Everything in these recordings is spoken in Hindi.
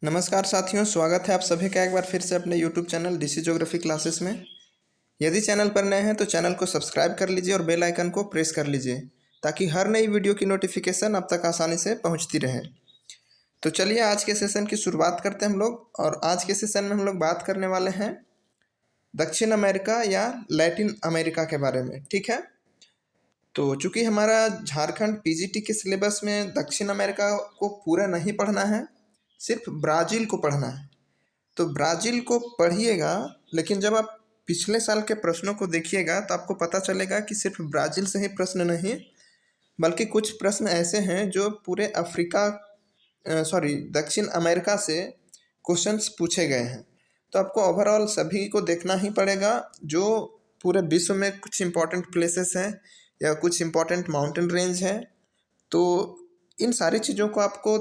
नमस्कार साथियों, स्वागत है आप सभी का एक बार फिर से अपने YouTube channel DC geography classes में। यदि चैनल पर नए हैं तो चैनल को सब्सक्राइब कर लीजिए और बेल आइकन को प्रेस कर लीजिए ताकि हर नई वीडियो की नोटिफिकेशन आप तक आसानी से पहुंचती रहे। तो चलिए आज के सेशन की शुरुआत करते हैं हम लोग। और आज के सेशन में हम लोग बात करने वाले हैं दक्षिण अमेरिका या लैटिन अमेरिका के बारे में। ठीक है, तो चूँकि हमारा झारखंड पीजीटी के सिलेबस में दक्षिण अमेरिका को पूरा नहीं पढ़ना है, सिर्फ ब्राज़ील को पढ़ना है। तो ब्राज़ील को पढ़िएगा, लेकिन जब आप पिछले साल के प्रश्नों को देखिएगा तो आपको पता चलेगा कि सिर्फ ब्राज़ील से ही प्रश्न नहीं, बल्कि कुछ प्रश्न ऐसे हैं जो पूरे दक्षिण अमेरिका से क्वेश्चंस पूछे गए हैं। तो आपको ओवरऑल सभी को देखना ही पड़ेगा। जो पूरे विश्व में कुछ इम्पोर्टेंट प्लेसेस हैं या कुछ इम्पोर्टेंट माउंटेन रेंज है, तो इन सारी चीज़ों को आपको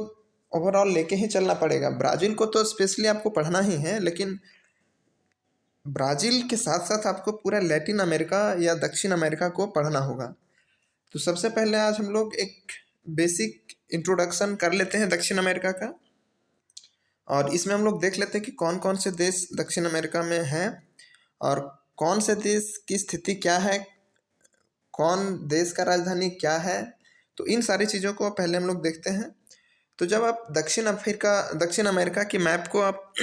ओवरऑल लेके ही चलना पड़ेगा। ब्राज़ील को तो स्पेशली आपको पढ़ना ही है, लेकिन ब्राज़ील के साथ साथ आपको पूरा लैटिन अमेरिका या दक्षिण अमेरिका को पढ़ना होगा। तो सबसे पहले आज हम लोग एक बेसिक इंट्रोडक्शन कर लेते हैं दक्षिण अमेरिका का, और इसमें हम लोग देख लेते हैं कि कौन कौन से देश दक्षिण अमेरिका में हैं और कौन से देश की स्थिति क्या है, कौन देश का राजधानी क्या है। तो इन सारी चीज़ों को पहले हम लोग देखते हैं। तो जब आप दक्षिण अमेरिका की मैप को आप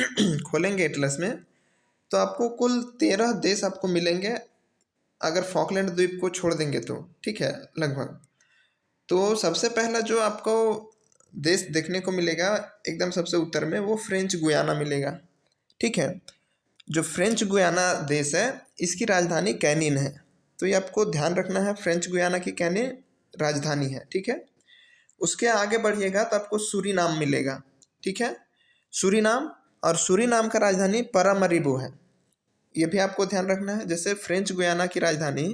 खोलेंगे एटलस में, तो आपको कुल 13 देश आपको मिलेंगे, अगर फॉकलैंड द्वीप को छोड़ देंगे तो। ठीक है, लगभग। तो सबसे पहला जो आपको देश देखने को मिलेगा एकदम सबसे उत्तर में, वो फ्रेंच गुयाना मिलेगा। ठीक है, जो फ्रेंच गुयाना देश है इसकी राजधानी कैनिन है। तो ये आपको ध्यान रखना है, फ्रेंच गुयाना की कैनिन राजधानी है। ठीक है, उसके आगे बढ़िएगा तो आपको सूरीनाम मिलेगा। ठीक है, सूरीनाम, और सूरीनाम का राजधानी पैरामरीबो है। ये भी आपको ध्यान रखना है। जैसे फ्रेंच गुयाना की राजधानी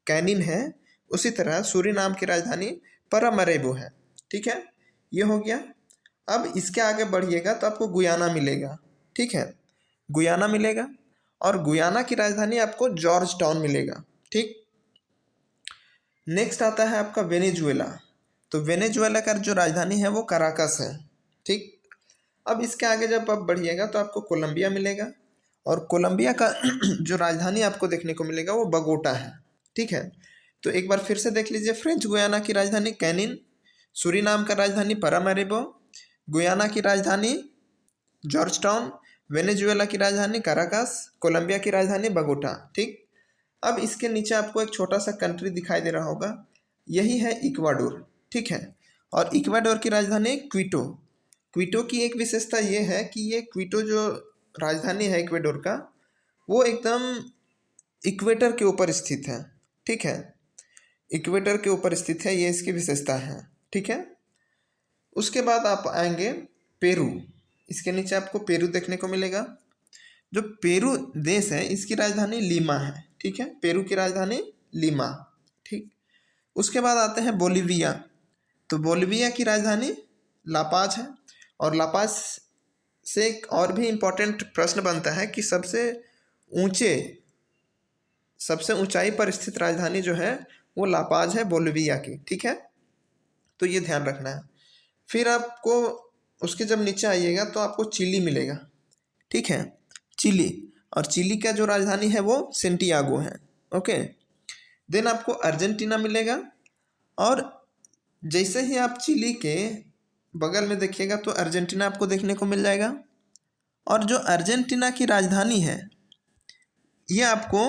कैनिन है, उसी तरह सूरीनाम की राजधानी पैरामरीबो है। ठीक है, ये हो गया। अब इसके आगे बढ़िएगा तो आपको गुयाना मिलेगा। ठीक है, गुयाना मिलेगा, और गुयाना की राजधानी आपको जॉर्ज टाउन मिलेगा। ठीक, नेक्स्ट आता है आपका वेनेजुएला। तो वेनेजुएला का जो राजधानी है वो कराकस है। ठीक, अब इसके आगे जब आप बढ़िएगा तो आपको कोलंबिया मिलेगा, और कोलंबिया का जो राजधानी आपको देखने को मिलेगा वो बगोटा है। ठीक है, तो एक बार फिर से देख लीजिए, फ्रेंच गुयाना की राजधानी कैनिन, सूरीनाम का राजधानी पैरामरीबो, गुयाना की राजधानी जॉर्ज टाउन, वेनेजुएला की राजधानी कराकस, कोलंबिया की राजधानी बगोटा। ठीक, अब इसके नीचे आपको एक छोटा सा कंट्री दिखाई दे रहा होगा, यही है इक्वाडोर। ठीक है, और इक्वाडोर की राजधानी क्विटो। क्विटो की एक विशेषता ये है कि ये क्विटो जो राजधानी है इक्वाडोर का, वो एकदम इक्वेटर के ऊपर स्थित है। ठीक है, इक्वेटर के ऊपर स्थित है, ये इसकी विशेषता है। ठीक है, उसके बाद आप आएंगे पेरू। इसके नीचे आपको पेरू देखने को मिलेगा। जो पेरू देश है इसकी राजधानी लीमा है। ठीक है, पेरू की राजधानी लीमा। ठीक, उसके बाद आते हैं बोलिविया। तो बोलिविया की राजधानी लापाज है, और लापाज से एक और भी इम्पोर्टेंट प्रश्न बनता है कि सबसे ऊंचाई पर स्थित राजधानी जो है वो लापाज है बोलिविया की। ठीक है, तो ये ध्यान रखना है। फिर आपको उसके जब नीचे आइएगा तो आपको चिली मिलेगा। ठीक है, चिली, और चिली का जो राजधानी है वो सेंटियागो है। ओके, देन आपको अर्जेंटीना मिलेगा, और जैसे ही आप चिली के बगल में देखिएगा तो अर्जेंटीना आपको देखने को मिल जाएगा, और जो अर्जेंटीना की राजधानी है ये आपको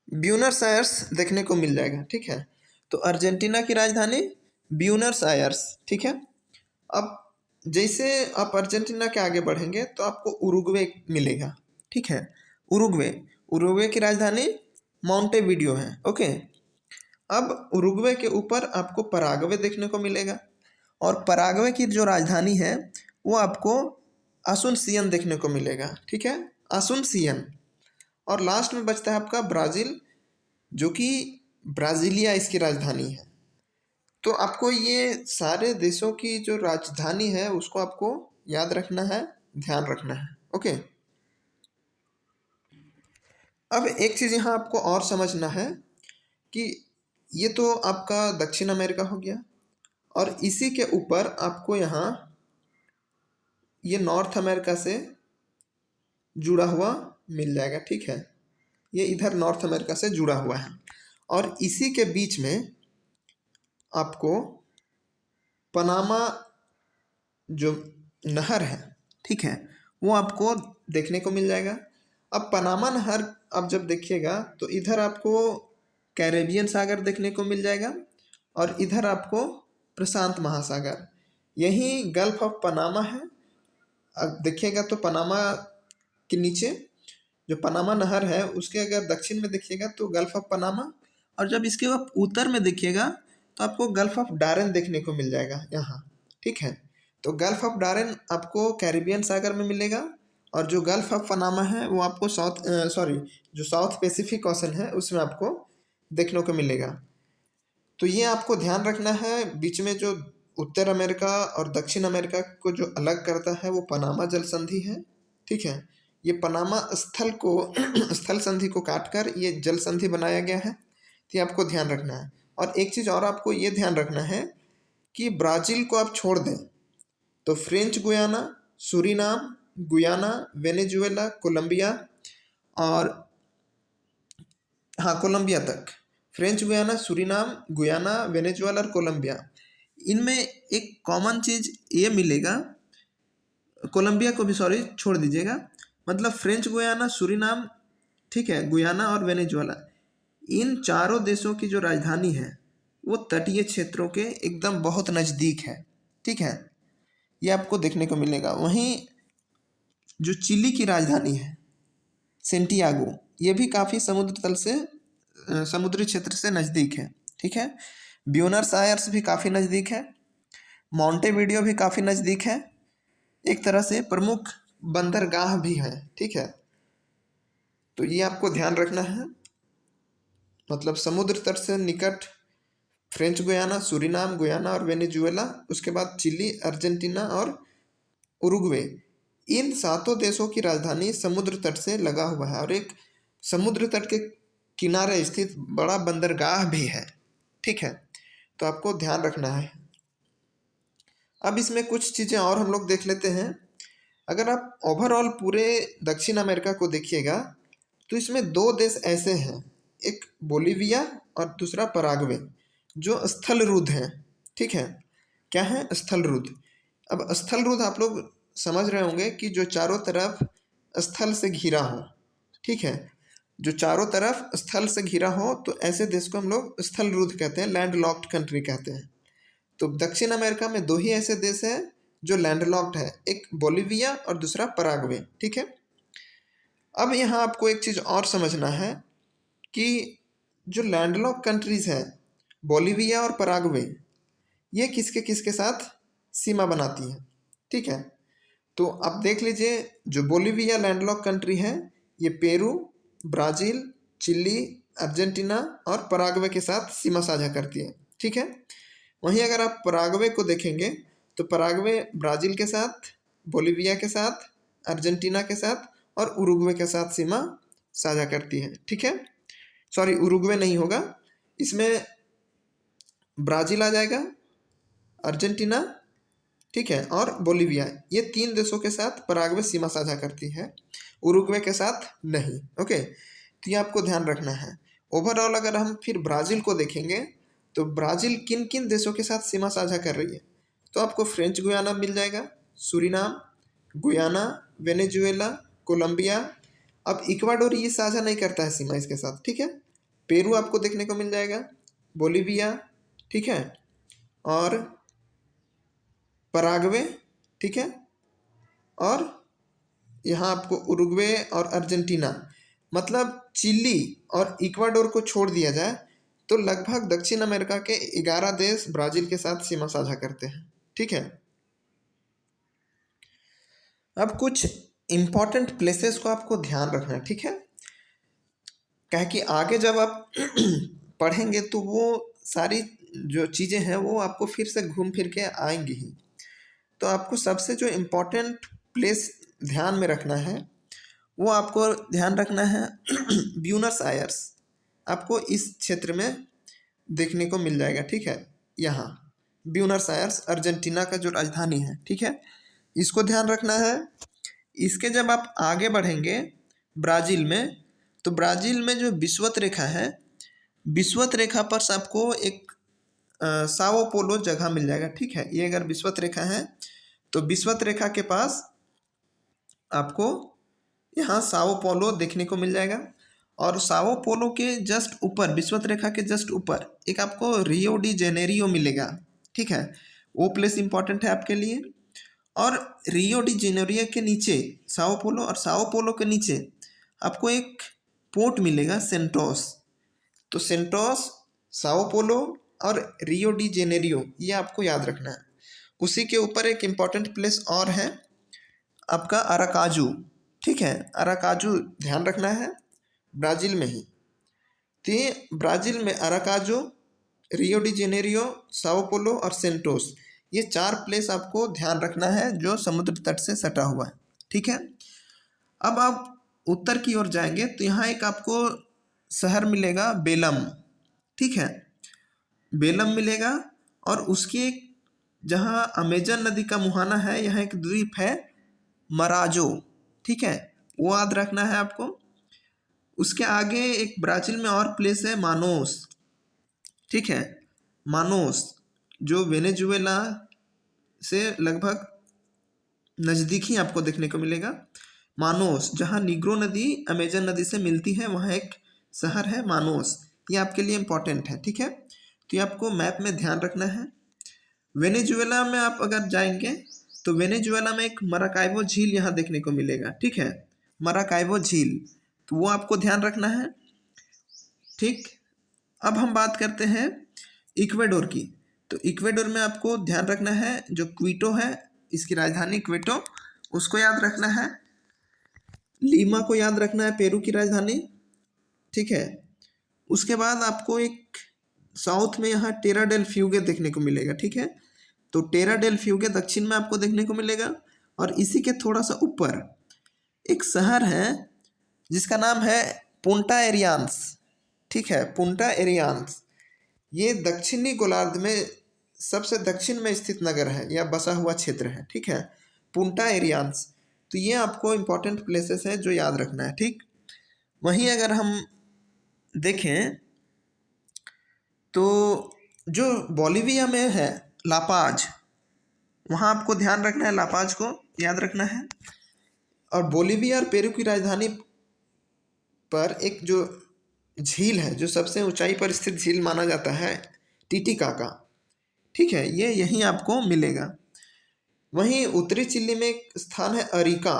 ब्यूनस आयर्स देखने को मिल जाएगा। ठीक है, तो अर्जेंटीना की राजधानी ब्यूनस आयर्स। ठीक है, अब जैसे आप अर्जेंटीना के आगे बढ़ेंगे तो आपको उरुग्वे मिलेगा। ठीक है, उरुग्वे की राजधानी मोंटेविडियो है। ओके, अब उरुग्वे के ऊपर आपको पराग्वे देखने को मिलेगा, और पराग्वे की जो राजधानी है वो आपको असुनसियन देखने को मिलेगा। ठीक है, असुनसियन। और लास्ट में बचता है आपका ब्राज़ील, जो कि ब्राज़ीलिया इसकी राजधानी है। तो आपको ये सारे देशों की जो राजधानी है उसको आपको याद रखना है, ध्यान रखना है। ओके, अब एक चीज़ यहाँ आपको और समझना है कि ये तो आपका दक्षिण अमेरिका हो गया, और इसी के ऊपर आपको यहाँ ये नॉर्थ अमेरिका से जुड़ा हुआ मिल जाएगा, ठीक है। ये इधर नॉर्थ अमेरिका से जुड़ा हुआ है और इसी के बीच में आपको पनामा जो नहर है, ठीक है, वो आपको देखने को मिल जाएगा। अब पनामा नहर आप जब देखिएगा तो इधर आपको कैरेबियन सागर देखने को मिल जाएगा और इधर आपको प्रशांत महासागर, यही गल्फ ऑफ पनामा है। अब देखिएगा तो पनामा के नीचे जो पनामा नहर है उसके अगर दक्षिण में देखिएगा तो गल्फ ऑफ पनामा, और जब इसके आप उत्तर में देखिएगा तो आपको गल्फ ऑफ डारेन देखने को मिल जाएगा यहाँ, ठीक है। तो गल्फ ऑफ डारेन आपको कैरिबियन सागर में मिलेगा और जो गल्फ ऑफ पनामा है वो आपको जो साउथ पैसिफिक ओशन है उसमें आपको देखने को मिलेगा। तो ये आपको ध्यान रखना है, बीच में जो उत्तर अमेरिका और दक्षिण अमेरिका को जो अलग करता है वो पनामा जल संधि है, ठीक है। ये पनामा स्थल संधि को काटकर ये जल संधि बनाया गया है, तो ये आपको ध्यान रखना है। और एक चीज़ और आपको ये ध्यान रखना है कि ब्राज़ील को आप छोड़ दें तो French Guiana, Suriname, Guyana, Venezuela, Colombia और हाँ कोलंबिया तक, French Guiana, Suriname, Guyana, Venezuela और कोलंबिया, इनमें एक कॉमन चीज़ ये मिलेगा, कोलंबिया को भी छोड़ दीजिएगा, मतलब फ्रेंच गुयाना, सूरीनाम, ठीक है, गुयाना और वेनेजुएला, इन चारों देशों की जो राजधानी है वो तटीय क्षेत्रों के एकदम बहुत नज़दीक है, ठीक है, ये आपको देखने को मिलेगा। वहीं जो चिली की राजधानी है सेंटियागो, ये भी काफ़ी समुद्र तल से समुद्री क्षेत्र से नज़दीक है, ठीक है। ब्यूनस आयर्स भी काफ़ी नज़दीक है, मॉन्टेविडियो भी काफ़ी नज़दीक है, एक तरह से प्रमुख बंदरगाह भी है, ठीक है। तो ये आपको ध्यान रखना है, मतलब समुद्र तट से निकट फ्रेंच गुयाना, सूरीनाम, गुयाना और वेनेजुएला, उसके बाद चिली, अर्जेंटीना और उरुग्वे, इन सातों देशों की राजधानी समुद्र तट से लगा हुआ है और एक समुद्र तट के किनारे स्थित बड़ा बंदरगाह भी है, ठीक है। तो आपको ध्यान रखना है। अब इसमें कुछ चीज़ें और हम लोग देख लेते हैं। अगर आप ओवरऑल पूरे दक्षिण अमेरिका को देखिएगा तो इसमें दो देश ऐसे हैं, एक बोलीविया और दूसरा पराग्वे, जो स्थलरुद्ध हैं, ठीक है। क्या है? स्थलरुद्ध। अब स्थलरुद्ध आप लोग समझ रहे होंगे कि जो चारों तरफ स्थल से घिरा हो, ठीक है, जो चारों तरफ स्थल से घिरा हो, तो ऐसे देश को हम लोग स्थलरुद्ध कहते हैं, लैंड लॉक्ड कंट्री कहते हैं। तो दक्षिण अमेरिका में दो ही ऐसे देश हैं जो लैंडलॉक्ड है, एक बोलीविया और दूसरा पराग्वे, ठीक है। अब यहाँ आपको एक चीज़ और समझना है कि जो लैंडलॉक्ड कंट्रीज़ हैं बोलीविया और पराग्वे, ये किसके किसके साथ सीमा बनाती हैं, ठीक है। तो आप देख लीजिए, जो बोलीविया लैंडलॉक्ड कंट्री है ये पेरू, ब्राज़ील, चिली, अर्जेंटीना और पराग्वे के साथ सीमा साझा करती है, ठीक है। वहीं अगर आप पराग्वे को देखेंगे तो पराग्वे ब्राज़ील के साथ, बोलीविया के साथ, अर्जेंटीना के साथ और उरुग्वे के साथ सीमा साझा करती है, ठीक है। उरुग्वे नहीं होगा, इसमें ब्राज़ील आ जाएगा, अर्जेंटीना, ठीक है, और बोलीविया, ये तीन देशों के साथ पराग्वे सीमा साझा करती है, उरुग्वे के साथ नहीं, ओके। तो ये आपको ध्यान रखना है। ओवरऑल अगर हम फिर ब्राज़ील को देखेंगे तो ब्राज़ील किन किन देशों के साथ सीमा साझा कर रही है, तो आपको फ्रेंच गुयाना मिल जाएगा, सूरीनाम, गुयाना, वेनेजुएला, कोलंबिया। अब इक्वाडोर ये साझा नहीं करता है सीमा इसके साथ, ठीक है। पेरू आपको देखने को मिल जाएगा, बोलीविया, ठीक है, और पराग्वे, ठीक है, और यहाँ आपको उरुग्वे और अर्जेंटीना, मतलब चिली और इक्वाडोर को छोड़ दिया जाए तो लगभग दक्षिण अमेरिका के 11 देश ब्राज़ील के साथ सीमा साझा करते हैं, ठीक है। अब कुछ इम्पॉर्टेंट प्लेसेस को आपको ध्यान रखना है, ठीक है, क्या कि आगे जब आप पढ़ेंगे तो वो सारी जो चीज़ें हैं वो आपको फिर से घूम फिर के आएंगी ही। तो आपको सबसे जो इम्पोर्टेंट प्लेस ध्यान में रखना है वो आपको ध्यान रखना है ब्यूनस आयर्स, आपको इस क्षेत्र में देखने को मिल जाएगा, ठीक है, यहाँ ब्यूनस आयर्स अर्जेंटीना का जो राजधानी है, ठीक है, इसको ध्यान रखना है। इसके जब आप आगे बढ़ेंगे ब्राज़ील में, तो ब्राज़ील में जो विषुवत रेखा है, विषुवत रेखा पर से आपको एक साओ पोलो जगह मिल जाएगा, ठीक है। ये अगर विषुवत रेखा है तो विषुवत रेखा के पास आपको यहाँ साओ पोलो देखने को मिल जाएगा। और साओ पोलो के जस्ट ऊपर, विषुवत रेखा के जस्ट ऊपर एक आपको रियो डी जेनेरियो मिलेगा, ठीक है। वो प्लेस इंपॉर्टेंट है आपके लिए। और रियो डी जेनेरियो के नीचे साओ पोलो, और साओ पोलो के नीचे आपको एक पोर्ट मिलेगा सेंटोस। तो सेंटोस, साओ पोलो और रियो डी जेनेरियो, ये आपको याद रखना है। उसी के ऊपर एक इम्पॉर्टेंट प्लेस और है आपका अराकाजू, ठीक है। अराकाजू ध्यान रखना है, ब्राज़ील में ही। तो ये ब्राज़ील में Aracaju, Rio de Janeiro, Sao Paulo और सेंटोस, ये 4 प्लेस आपको ध्यान रखना है जो समुद्र तट से सटा हुआ है, ठीक है। अब आप उत्तर की ओर जाएंगे तो यहाँ एक आपको शहर मिलेगा बेलम, ठीक है, बेलम मिलेगा। और उसकी एक, जहाँ अमेजन नदी का मुहाना है, यहाँ एक द्वीप है मराजो, ठीक है, वो याद रखना है आपको। उसके आगे एक ब्राज़ील में और प्लेस है मानोस, ठीक है, मानोस जो वेनेजुएला से लगभग नज़दीक ही आपको देखने को मिलेगा। मानोस, जहाँ निग्रो नदी अमेजन नदी से मिलती है, वहाँ एक शहर है मानोस, ये आपके लिए इम्पोर्टेंट है, ठीक है। तो ये आपको मैप में ध्यान रखना है। वेनेजुएला में आप अगर जाएंगे तो वेनेजुएला में एक मराकाइबो झील यहाँ देखने को मिलेगा, ठीक है, मराकाइबो झील, तो वो आपको ध्यान रखना है, ठीक। अब हम बात करते हैं इक्वेडोर की। तो इक्वेडोर में आपको ध्यान रखना है जो क्विटो है, इसकी राजधानी क्विटो, उसको याद रखना है। लीमा को याद रखना है, पेरू की राजधानी, ठीक है। उसके बाद आपको एक साउथ में यहाँ टेरा डेल फ्यूगे देखने को मिलेगा, ठीक है। तो टेरा डेल फ्यूगे दक्षिण में आपको देखने को मिलेगा। और इसी के थोड़ा सा ऊपर एक शहर है जिसका नाम है पुंटा एरियान्स, ठीक है, पुंटा एरियान्स। ये दक्षिणी गोलार्ध में सबसे दक्षिण में स्थित नगर है या बसा हुआ क्षेत्र है, ठीक है, पुंटा एरियान्स। तो ये आपको इम्पोर्टेंट प्लेसेस है जो याद रखना है, ठीक। वहीं अगर हम देखें तो जो बोलिविया में है लापाज, वहाँ आपको ध्यान रखना है, लापाज को याद रखना है। और बोलिविया और पेरू की राजधानी पर एक जो झील है, जो सबसे ऊंचाई पर स्थित झील माना जाता है, टिटिकाका, ठीक है, ये यहीं आपको मिलेगा। वहीं उत्तरी चिली में एक स्थान है अरिका,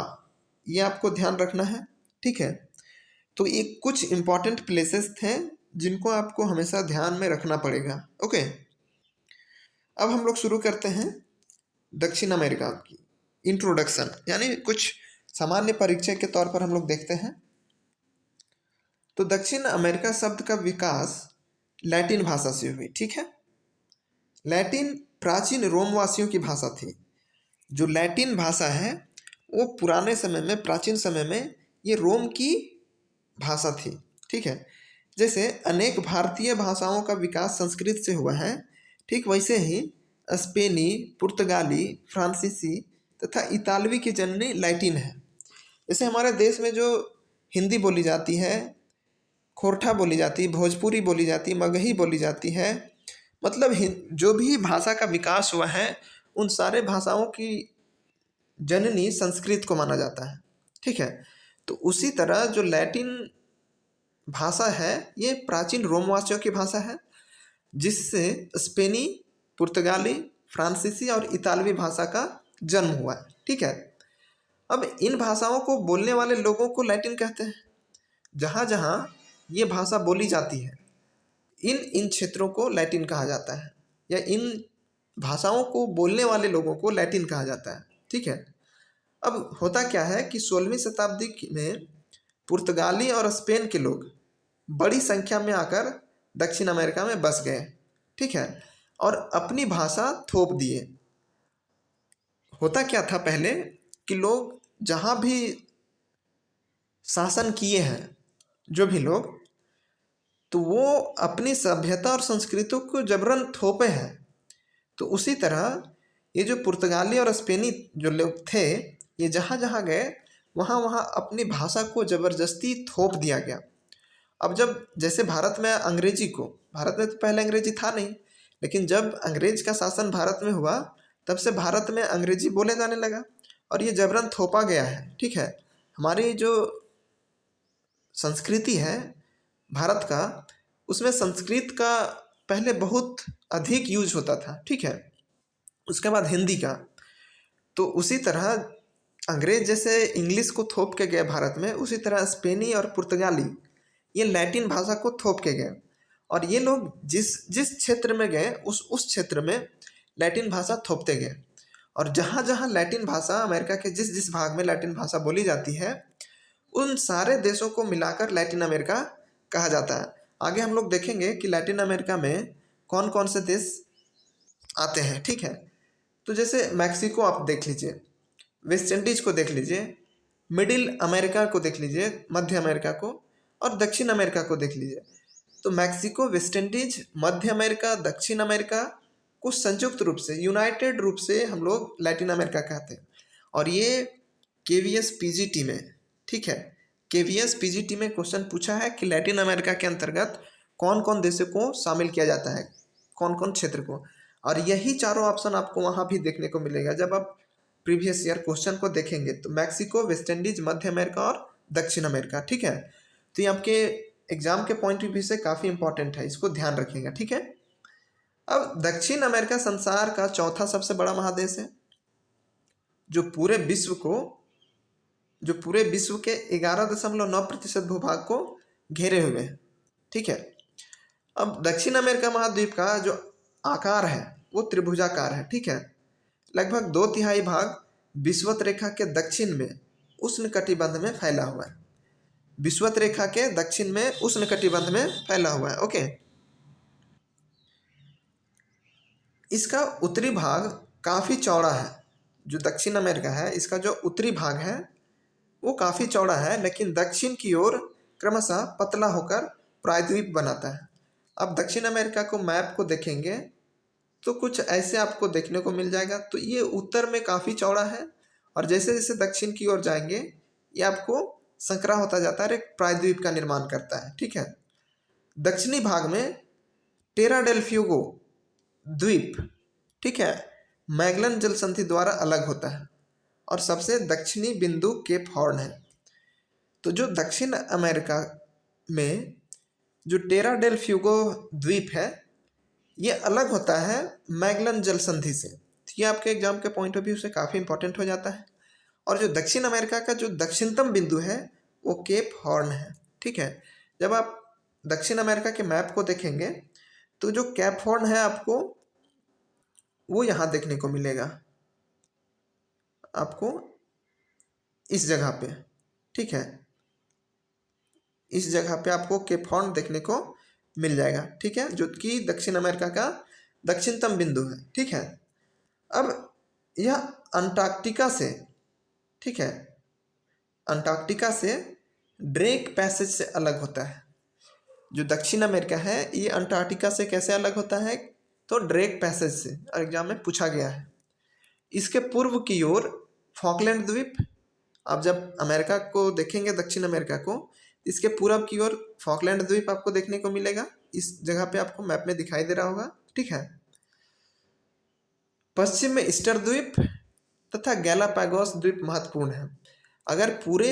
ये आपको ध्यान रखना है, ठीक है। तो ये कुछ इम्पॉर्टेंट प्लेसेस थे जिनको आपको हमेशा ध्यान में रखना पड़ेगा, ओके। अब हम लोग शुरू करते हैं दक्षिण अमेरिका की इंट्रोडक्शन, यानी कुछ सामान्य परिचय के तौर पर हम लोग देखते हैं। तो दक्षिण अमेरिका शब्द का विकास लैटिन भाषा से हुई, ठीक है। लैटिन प्राचीन रोमवासियों की भाषा थी। जो लैटिन भाषा है वो पुराने समय में, प्राचीन समय में ये रोम की भाषा थी, ठीक है। जैसे अनेक भारतीय भाषाओं का विकास संस्कृत से हुआ है, ठीक वैसे ही स्पेनी, पुर्तगाली, फ्रांसीसी तथा इतालवी की जननी लैटिन है। जैसे हमारे देश में जो हिंदी बोली जाती है, खोरठा बोली जाती है, भोजपुरी बोली जाती है, मगही बोली जाती है, मतलब जो भी भाषा का विकास हुआ है उन सारे भाषाओं की जननी संस्कृत को माना जाता है, ठीक है। तो उसी तरह जो लैटिन भाषा है ये प्राचीन रोमवासियों की भाषा है, जिससे स्पेनी, पुर्तगाली, फ्रांसीसी और इतालवी भाषा का जन्म हुआ है, ठीक है। अब इन भाषाओं को बोलने वाले लोगों को लैटिन कहते हैं। जहाँ जहाँ ये भाषा बोली जाती है इन क्षेत्रों को लैटिन कहा जाता है, या इन भाषाओं को बोलने वाले लोगों को लैटिन कहा जाता है, ठीक है। अब होता क्या है कि 16वीं शताब्दी में पुर्तगाली और स्पेन के लोग बड़ी संख्या में आकर दक्षिण अमेरिका में बस गए, ठीक है, और अपनी भाषा थोप दिए। होता क्या था पहले कि लोग जहाँ भी शासन किए हैं जो भी लोग, तो वो अपनी सभ्यता और संस्कृति को जबरन थोपे हैं। तो उसी तरह ये जो पुर्तगाली और स्पेनी जो लोग थे, ये जहाँ जहाँ गए वहाँ वहाँ अपनी भाषा को ज़बरदस्ती थोप दिया गया। अब जब जैसे भारत में अंग्रेजी को, भारत में तो पहले अंग्रेजी था नहीं, लेकिन जब अंग्रेज का शासन भारत में हुआ तब से भारत में अंग्रेजी बोले जाने लगा और ये जबरन थोपा गया है। ठीक है, हमारी जो संस्कृति है भारत का, उसमें संस्कृत का पहले बहुत अधिक यूज होता था। ठीक है, उसके बाद हिंदी का। तो उसी तरह अंग्रेज जैसे इंग्लिश को थोप के गए भारत में, उसी तरह स्पेनी और पुर्तगाली ये लैटिन भाषा को थोप के गए। और ये लोग जिस जिस क्षेत्र में गए उस क्षेत्र में लैटिन भाषा थोपते गए। और जहाँ जहाँ लैटिन भाषा, अमेरिका के जिस जिस भाग में लैटिन भाषा बोली जाती है, उन सारे देशों को मिलाकर लैटिन अमेरिका कहा जाता है। आगे हम लोग देखेंगे कि लैटिन अमेरिका में कौन कौन से देश आते हैं। ठीक है, तो जैसे मैक्सिको आप देख लीजिए, वेस्ट इंडीज को देख लीजिए, मिडिल अमेरिका को देख लीजिए, मध्य अमेरिका को, और दक्षिण अमेरिका को देख लीजिए। तो मैक्सिको, वेस्ट इंडीज, मध्य अमेरिका, दक्षिण अमेरिका को संयुक्त रूप से, यूनाइटेड रूप से हम लोग लैटिन अमेरिका कहते हैं। और ये केवीएस पीजीटी में, ठीक है, केवीएस पीजीटी में क्वेश्चन पूछा है कि लैटिन अमेरिका के अंतर्गत कौन कौन देशों को शामिल किया जाता है, कौन कौन क्षेत्र को। और यही चारों ऑप्शन आपको वहाँ भी देखने को मिलेगा जब आप प्रीवियस ईयर क्वेश्चन को देखेंगे। तो मैक्सिको, वेस्ट इंडीज, मध्य अमेरिका और दक्षिण अमेरिका। ठीक है, तो ये आपके एग्जाम के पॉइंट ऑफ व्यू से काफ़ी इंपॉर्टेंट है, इसको ध्यान रखिएगा। ठीक है, अब दक्षिण अमेरिका संसार का चौथा सबसे बड़ा महादेश है, जो पूरे विश्व के 11.9% भूभाग को घेरे हुए हैं। ठीक है, अब दक्षिण अमेरिका महाद्वीप का जो आकार है वो त्रिभुजाकार है। ठीक है, लगभग 2/3 भाग विषुवत रेखा के दक्षिण में उष्णकटिबंध में फैला हुआ है। विषुवत रेखा के दक्षिण में उष्णकटिबंध में फैला हुआ है। ओके, इसका उत्तरी भाग काफ़ी चौड़ा है। जो दक्षिण अमेरिका है, इसका जो उत्तरी भाग है वो काफ़ी चौड़ा है, लेकिन दक्षिण की ओर क्रमशः पतला होकर प्रायद्वीप बनाता है। अब दक्षिण अमेरिका को मैप को देखेंगे तो कुछ ऐसे आपको देखने को मिल जाएगा। तो ये उत्तर में काफ़ी चौड़ा है और जैसे जैसे दक्षिण की ओर जाएंगे ये आपको संकरा होता जाता है, एक प्रायद्वीप का निर्माण करता है। ठीक है, दक्षिणी भाग में टेरा डेल फ्यूगो द्वीप, ठीक है, मैगलन जल संधि द्वारा अलग होता है और सबसे दक्षिणी बिंदु केप हॉर्न है। तो जो दक्षिण अमेरिका में जो टेरा डेल फ्यूगो द्वीप है ये अलग होता है मैगलन जल संधि से। तो ये आपके एग्जाम के पॉइंट ऑफ व्यू से काफ़ी इंपॉर्टेंट हो जाता है। और जो दक्षिण अमेरिका का जो दक्षिणतम बिंदु है वो केप हॉर्न है। ठीक है, जब आप दक्षिण अमेरिका के मैप को देखेंगे तो जो केप हॉर्न है आपको वो यहाँ देखने को मिलेगा, आपको इस जगह पे। ठीक है, इस जगह पे आपको केप हॉर्न देखने को मिल जाएगा। ठीक है, जो कि दक्षिण अमेरिका का दक्षिणतम बिंदु है। ठीक है, अब यह अंटार्कटिका से, ठीक है, अंटार्कटिका से ड्रेक पैसेज से अलग होता है। जो दक्षिण अमेरिका है ये अंटार्कटिका से कैसे अलग होता है, तो ड्रेक पैसेज से, और एग्जाम में पूछा गया है। इसके पूर्व की ओर फॉकलैंड द्वीप, आप जब अमेरिका को देखेंगे दक्षिण अमेरिका को, इसके पूर्व की ओर फॉकलैंड द्वीप आपको देखने को मिलेगा। इस जगह पे आपको मैप में दिखाई दे रहा होगा। ठीक है, पश्चिम में ईस्टर द्वीप तथा गैलापागोस द्वीप महत्वपूर्ण है। अगर पूरे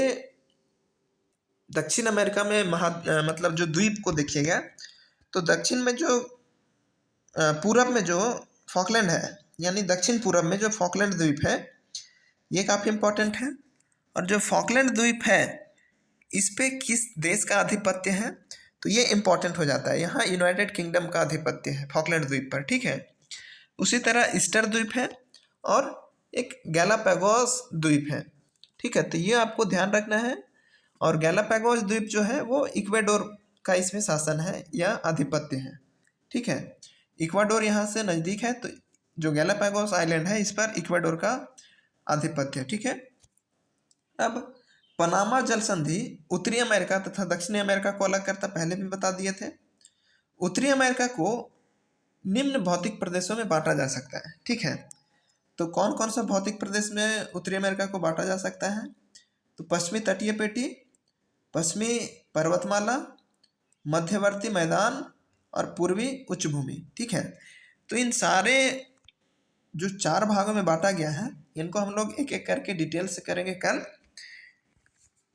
दक्षिण अमेरिका में मतलब जो द्वीप को देखिएगा तो दक्षिण में जो पूरब में जो फॉकलैंड है, यानी दक्षिण पूरब में जो फॉकलैंड द्वीप है ये काफ़ी इंपॉर्टेंट है। और जो फॉकलैंड द्वीप है इस पे किस देश का आधिपत्य है, तो ये इंपॉर्टेंट हो जाता है। यहाँ यूनाइटेड किंगडम का आधिपत्य है फॉकलैंड द्वीप पर। ठीक है, उसी तरह ईस्टर द्वीप है और एक गैलापागोस द्वीप है। ठीक है, तो ये आपको ध्यान रखना है। और गैलापागोस द्वीप जो है वो इक्वाडोर का इसमें शासन है या आधिपत्य है। ठीक है, इक्वाडोर यहाँ से नज़दीक है, तो जो गैलापागोस आइलैंड है इस पर इक्वाडोर का आधिपत्य है। ठीक है, अब पनामा जल संधि उत्तरी अमेरिका तथा दक्षिणी अमेरिका को अलग करता, पहले भी बता दिए थे। उत्तरी अमेरिका को निम्न भौतिक प्रदेशों में बांटा जा सकता है। ठीक है, तो कौन कौन सा भौतिक प्रदेश में उत्तरी अमेरिका को बांटा जा सकता है? तो पश्चिमी तटीय पेटी, पश्चिमी पर्वतमाला, मध्यवर्ती मैदान और पूर्वी उच्च भूमि। ठीक है, तो इन सारे जो 4 भागों में बांटा गया है, इनको हम लोग एक एक करके डिटेल से करेंगे कल।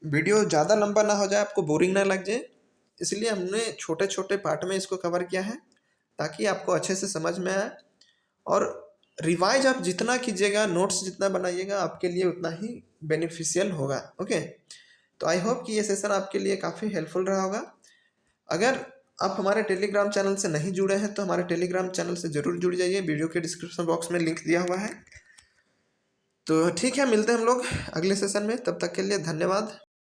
वीडियो ज़्यादा लंबा ना हो जाए, आपको बोरिंग ना लग जाए, इसलिए हमने छोटे छोटे पार्ट में इसको कवर किया है ताकि आपको अच्छे से समझ में आए। और रिवाइज आप जितना कीजिएगा, नोट्स जितना बनाइएगा, आपके लिए उतना ही बेनिफिशियल होगा। ओके, तो आई होप कि ये सेशन आपके लिए काफ़ी हेल्पफुल रहा होगा। अगर आप हमारे टेलीग्राम चैनल से नहीं जुड़े हैं तो हमारे टेलीग्राम चैनल से ज़रूर जुड़ जाइए, वीडियो के डिस्क्रिप्शन बॉक्स में लिंक दिया हुआ है। तो ठीक है, मिलते हैं हम लोग अगले सेशन में, तब तक के लिए धन्यवाद।